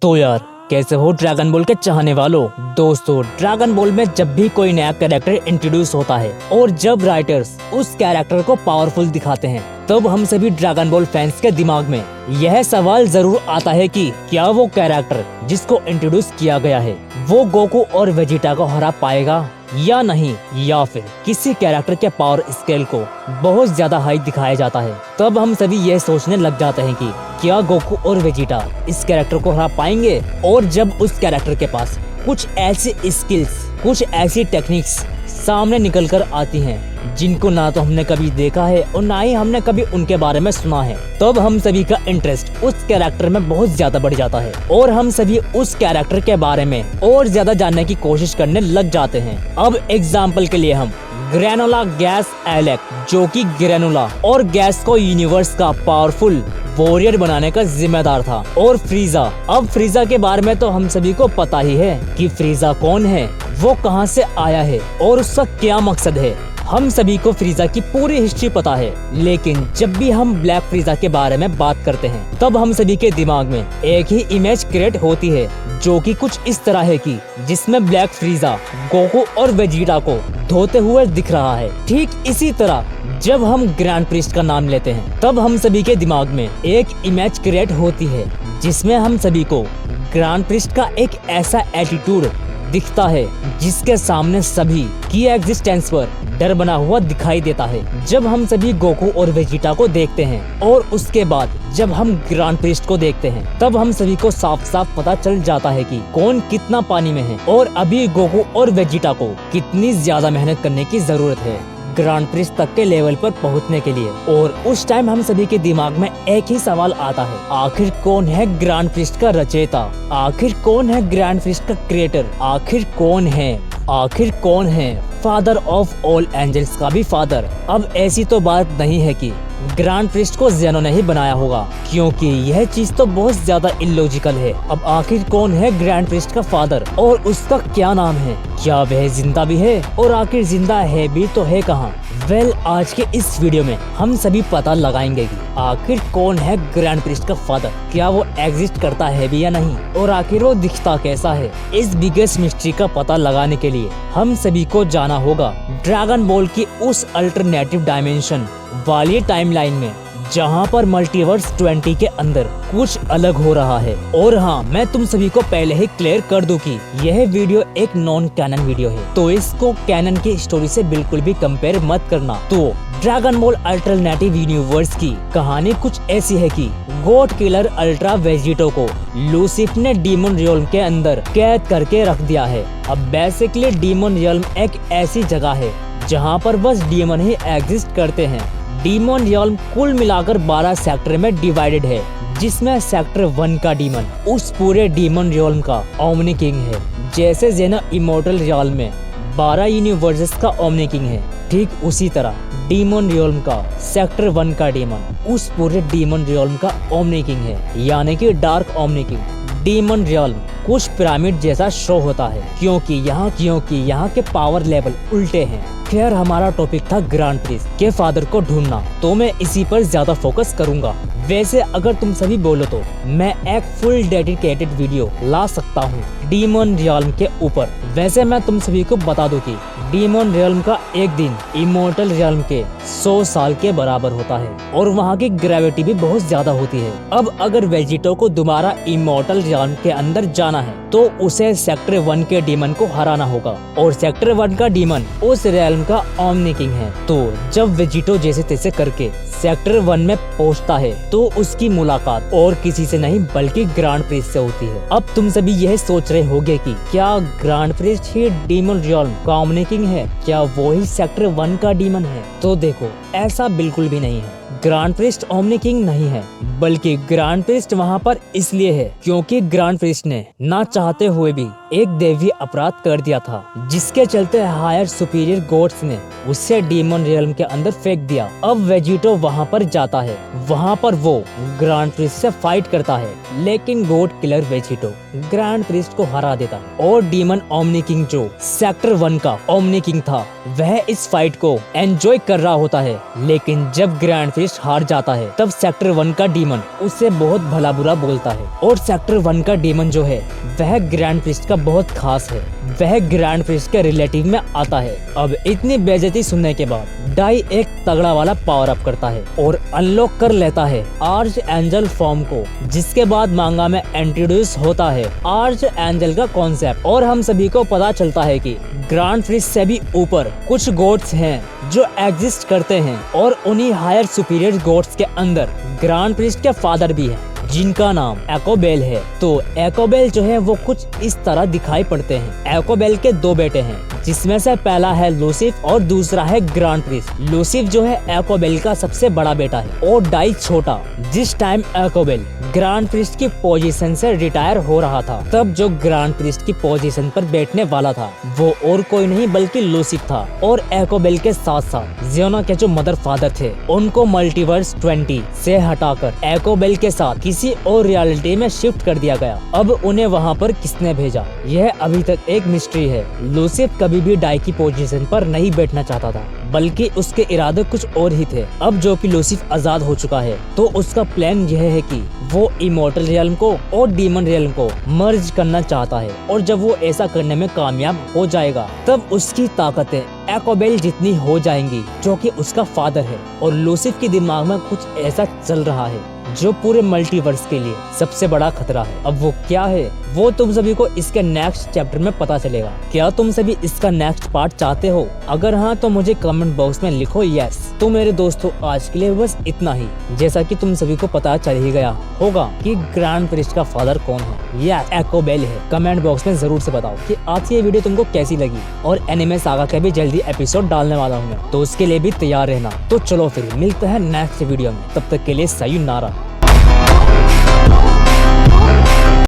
तो यार कैसे हो ड्रैगन बॉल के चाहने वालों। दोस्तों ड्रैगन बॉल में जब भी कोई नया कैरेक्टर इंट्रोड्यूस होता है और जब राइटर्स उस कैरेक्टर को पावरफुल दिखाते हैं तब हम सभी ड्रैगन बॉल फैंस के दिमाग में यह सवाल जरूर आता है कि क्या वो कैरेक्टर जिसको इंट्रोड्यूस किया गया है वो गोकू और वेजिटा को हरा पाएगा या नहीं, या फिर किसी कैरेक्टर के पावर स्केल को बहुत ज्यादा हाई दिखाया जाता है। तब हम सभी ये सोचने लग जाते हैं कि क्या गोकू और वेजिटा इस कैरेक्टर को हरा पाएंगे। और जब उस कैरेक्टर के पास कुछ ऐसी स्किल्स, कुछ ऐसी टेक्निक्स सामने निकल कर आती हैं जिनको ना तो हमने कभी देखा है और ना ही हमने कभी उनके बारे में सुना है, तब हम सभी का इंटरेस्ट उस कैरेक्टर में बहुत ज्यादा बढ़ जाता है और हम सभी उस कैरेक्टर के बारे में और ज्यादा जानने की कोशिश करने लग जाते हैं। अब एग्जाम्पल के लिए हम ग्रेनुला गैस एलेक, जो कि ग्रेनुला और गैस को यूनिवर्स का पावरफुल वॉरियर बनाने का जिम्मेदार था, और फ्रीजा। अब फ्रीजा के बारे में तो हम सभी को पता ही है कि फ्रीजा कौन है, वो कहां से आया है और उसका क्या मकसद है। हम सभी को फ्रीजा की पूरी हिस्ट्री पता है, लेकिन जब भी हम ब्लैक फ्रीजा के बारे में बात करते हैं तब हम सभी के दिमाग में एक ही इमेज क्रिएट होती है जो कि कुछ इस तरह है कि जिसमें ब्लैक फ्रीजा गोकू और वेजिटा को धोते हुए दिख रहा है। ठीक इसी तरह जब हम ग्रैंड प्रिस्ट का नाम लेते हैं तब हम सभी के दिमाग में एक इमेज क्रिएट होती है जिसमें हम सभी को ग्रैंड प्रिस्ट का एक ऐसा एटीट्यूड दिखता है जिसके सामने सभी की एग्जिस्टेंस पर डर बना हुआ दिखाई देता है। जब हम सभी गोकू और वेजिटा को देखते हैं और उसके बाद जब हम ग्रैंड प्रिस्ट को देखते हैं तब हम सभी को साफ साफ पता चल जाता है कि कौन कितना पानी में है और अभी गोकू और वेजिटा को कितनी ज्यादा मेहनत करने की जरूरत है ग्रैंड प्रिस्ट तक के लेवल पर पहुंचने के लिए। और उस टाइम हम सभी के दिमाग में एक ही सवाल आता है, आखिर कौन है ग्रैंड प्रिस्ट का रचयिता, आखिर कौन है ग्रैंड प्रिस्ट का क्रिएटर, आखिर कौन है फादर ऑफ ऑल एंजल्स का भी फादर। अब ऐसी तो बात नहीं है कि ग्रैंड प्रिस्ट को जेनो ने ही बनाया होगा, क्योंकि यह चीज तो बहुत ज्यादा इलॉजिकल है। अब आखिर कौन है ग्रैंड प्रिस्ट का फादर और उसका क्या नाम है, क्या वह जिंदा भी है और आखिर जिंदा है भी तो है कहाँ। वेल, आज के इस वीडियो में हम सभी पता लगाएंगे कि आखिर कौन है ग्रैंड प्रिस्ट का फादर, क्या वो एग्जिस्ट करता है भी या नहीं, और आखिर वो दिखता कैसा है। इस बिगेस्ट मिस्ट्री का पता लगाने के लिए हम सभी को जाना होगा ड्रैगन बॉल की उस अल्टरनेटिव डायमेंशन वाली टाइमलाइन में जहां पर मल्टीवर्स 20 के अंदर कुछ अलग हो रहा है। और हाँ, मैं तुम सभी को पहले ही क्लियर कर दूं कि यह वीडियो एक नॉन कैनन वीडियो है, तो इसको कैनन की स्टोरी से बिल्कुल भी कंपेयर मत करना। तो ड्रैगन बॉल अल्टरनेटिव यूनिवर्स की कहानी कुछ ऐसी है कि गॉड किलर अल्ट्रा वेजिटो को लूसिफ ने डीमन रियल्म के अंदर कैद करके रख दिया है। अब बेसिकली डीमन रियल्म एक ऐसी जगह है जहाँ पर बस डीमन ही एग्जिस्ट करते हैं। डीमन रियल्म कुल मिलाकर 12 सेक्टर में डिवाइडेड है, जिसमें सेक्टर 1 का डीमन उस पूरे डीमन रियल्म का ओमनी किंग है। जैसे जेनो इमॉर्टल रियल्म में 12 यूनिवर्सेस का ओमनी किंग है, ठीक उसी तरह डीमन रियल्म का सेक्टर 1 का डीमन उस पूरे डीमन रियल्म का ओमनी किंग है, यानी कि dark omni king. Demon realm कुछ पिरामिड जैसा शो होता है क्योंकि यहाँ के पावर लेवल उल्टे हैं। खैर, हमारा टॉपिक था ग्रैंड प्रिस्ट के फादर को ढूंढना, तो मैं इसी पर ज्यादा फोकस करूंगा। वैसे अगर तुम सभी बोलो तो मैं एक फुल डेडिकेटेड वीडियो ला सकता हूँ डीमन रियल्म के ऊपर। वैसे मैं तुम सभी को बता दूं कि डीमन रियल्म का एक दिन इमॉर्टल रियल्म के 100 साल के बराबर होता है और वहाँ की ग्रेविटी भी बहुत ज्यादा होती है। अब अगर वेजिटो को दोबारा इमॉर्टल रियल्म के अंदर जाना है तो उसे सेक्टर 1 के डीमन को हराना होगा, और सेक्टर 1 का डीमन उस रियल्म का ओमनी किंग है। तो जब वेजिटो जैसे तैसे करके सेक्टर 1 में पहुंचता है तो उसकी मुलाकात और किसी से नहीं बल्कि ग्रैंड प्रिस्ट से होती है। अब तुम सभी यह सोच रहे होगे कि क्या ग्रैंड प्रिस्ट ही डीमन रियल्म का ओमनी किंग है, क्या वो ही सेक्टर 1 का डीमन है? तो देखो, ऐसा बिल्कुल भी नहीं है। ग्रैंड प्रिस्ट ओमनी किंग नहीं है, बल्कि ग्रैंड प्रिस्ट वहाँ पर इसलिए है क्योंकि ग्रैंड प्रिस्ट ने ना चाहते हुए भी एक दैवीय अपराध कर दिया था, जिसके चलते हायर सुपीरियर गॉड्स ने उसे डीमन रियल्म के अंदर फेंक दिया। अब वेजिटो वहाँ पर जाता है, वहाँ पर वो ग्रैंड प्रिस्ट से फाइट करता है, लेकिन God killer Vegito grand priest को हरा देता है और डीमन ओमनी किंग जो सेक्टर 1 का ओमनी किंग था वह इस फाइट को एंजॉय कर रहा होता है। लेकिन जब ग्रैंड प्रिस्ट हार जाता है, तब सेक्टर 1 का डीमन उससे बहुत भला बुरा बोलता है। और सेक्टर 1 का डीमन जो है वह ग्रैंड प्रिस्ट का बहुत खास है, वह ग्रैंड प्रिस्ट के रिलेटिव में आता है। अब इतनी बेइज्जती सुनने के बाद डाई एक तगड़ा वाला पावर अप करता है और अनलॉक कर लेता है आर्च एंजल फॉर्म को, जिसके बाद मांगा में इंट्रोड्यूस होता है आर्च एंजल का कॉन्सेप्ट। और हम सभी को पता चलता है कि ग्रैंड प्रिस्ट से भी ऊपर कुछ गॉड्स हैं जो एग्जिस्ट करते हैं, और उन्हीं हायर सुपीरियर गॉड्स के अंदर ग्रैंड प्रिस्ट के फादर भी हैं, जिनका नाम एकोबेल है। तो एकोबेल जो है वो कुछ इस तरह दिखाई पड़ते हैं। एकोबेल के 2 बेटे हैं, जिसमें से पहला है लूसिफ और दूसरा है ग्रैंड प्रिस्ट। लूसिफ जो है एकोबेल का सबसे बड़ा बेटा है और डाई छोटा। जिस टाइम एकोबेल ग्रैंड प्रिस्ट की पोजीशन से रिटायर हो रहा था, तब जो ग्रैंड प्रिस्ट की पोजीशन पर बैठने वाला था वो और कोई नहीं बल्कि लूसिफ था। और एकोबेल के साथ साथ जियोना के जो मदर फादर थे उनको मल्टीवर्स 20 से हटाकर एकोबेल के साथ किसी और रियलिटी में शिफ्ट कर दिया गया। अब उन्हें वहाँ पर किसने भेजा, यह अभी तक एक मिस्ट्री है। लूसिफ कभी भी डाई की पोजीशन पर नहीं बैठना चाहता था, बल्कि उसके इरादे कुछ और ही थे। अब जो कि लूसिफ आजाद हो चुका है, तो उसका प्लान यह है कि वो इमॉर्टल रियल्म को और डीमन रियल्म को मर्ज करना चाहता है। और जब वो ऐसा करने में कामयाब हो जाएगा, तब उसकी ताकतें एकोबेल जितनी हो जाएंगी, जो कि उसका फादर है। और लूसिफ के दिमाग में कुछ ऐसा चल रहा है जो पूरे मल्टीवर्स के लिए सबसे बड़ा खतरा है। अब वो क्या है, वो तुम सभी को इसके नेक्स्ट चैप्टर में पता चलेगा। क्या तुम सभी इसका नेक्स्ट पार्ट चाहते हो? अगर हाँ तो मुझे कमेंट बॉक्स में लिखो यस। तो मेरे दोस्तों आज के लिए बस इतना ही। जैसा कि तुम सभी को पता चल ही गया होगा कि ग्रैंड प्रिस्ट का फादर कौन है, यह एकोबेल है। कमेंट बॉक्स में जरूर से बताओ कि आज की ये वीडियो तुमको कैसी लगी। और एनिमे सागा का भी जल्दी एपिसोड डालने वाला हूँ मैं, तो उसके लिए भी तैयार रहना। तो चलो फिर मिलते हैं नेक्स्ट वीडियो में, तब तक के लिए सायूनारा।